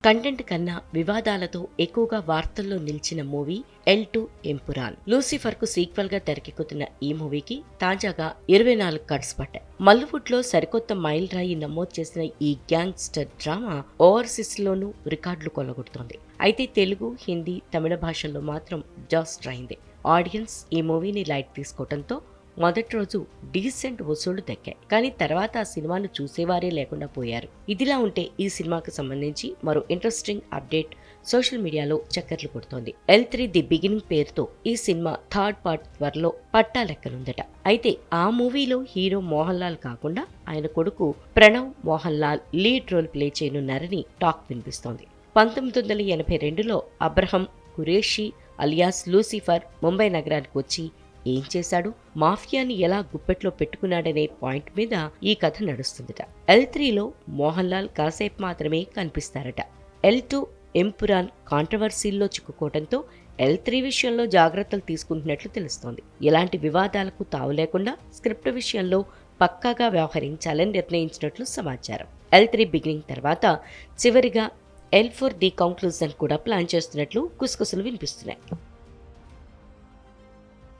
Content కన్నా వివాదాలతో ఎక్కువగా వార్తల్లో నిలిచిన మూవీ ఎల్2 ఎంపురాన్. లూసిఫర్ కు సీక్వెల్ గా తెరకెక్కుతున్న ఈ మూవీకి తాజాగా 24 కట్స్ పట్టాయి. మల్లువుడ్ లో సరికొత్త మైల్ రాయి నమోదు చేసిన ఈ గ్యాంగ్స్టర్ డ్రామా ఓవర్సీస్ లోనూ రికార్డులు కొల్లగొడుతోంది. అయితే తెలుగు, హిందీ, తమిళ భాషల్లో మాత్రం జాస్టర్ అయింది. ఆడియన్స్ ఈ మూవీని లైట్ తీసుకోవడంతో మొదటి రోజు డీసెంట్ వసూళ్లు దక్కాయి. కానీ తర్వాత ఆ సినిమాను చూసేవారే లేకుండా పోయారు. ఇదిలా ఉంటే ఈ సినిమాకు సంబంధించి మరో ఇంట్రెస్టింగ్ అప్డేట్ సోషల్ మీడియాలో చక్కర్లు కొడుతోంది. ఎల్3 ది బిగినింగ్ పేరుతో ఈ సినిమా థర్డ్ పార్ట్ త్వరలో పట్టాలెక్కనుందట. అయితే ఆ మూవీలో హీరో మోహన్ లాల్ కాకుండా ఆయన కొడుకు Pranav Mohan Lal lead role play చేయనున్నారని టాక్ వినిపిస్తోంది. 1982లో Abraham Qureshi alias Lucifer Mumbai నగరానికి వచ్చి ఏం చేశాడు, మాఫియాని ఎలా గుప్పెట్లో పెట్టుకున్నాడనే పాయింట్ మీద ఈ కథ నడుస్తుందట. ఎల్3లో మోహన్ లాల్ కాసేపు మాత్రమే కనిపిస్తారట. ఎల్2 ఎంపురాన్ కాంట్రవర్సీల్లో చిక్కుకోవడంతో ఎల్3 విషయంలో జాగ్రత్తలు తీసుకుంటున్నట్లు తెలుస్తోంది. ఎలాంటి వివాదాలకు తావు లేకుండా స్క్రిప్ట్ విషయంలో పక్కాగా వ్యవహరించాలని నిర్ణయించినట్లు సమాచారం. ఎల్3 బిగినింగ్ తర్వాత చివరిగా ఎల్4 ది కంక్లూజన్ కూడా ప్లాన్ చేస్తున్నట్లు గుసగుసలు వినిపిస్తున్నాయి.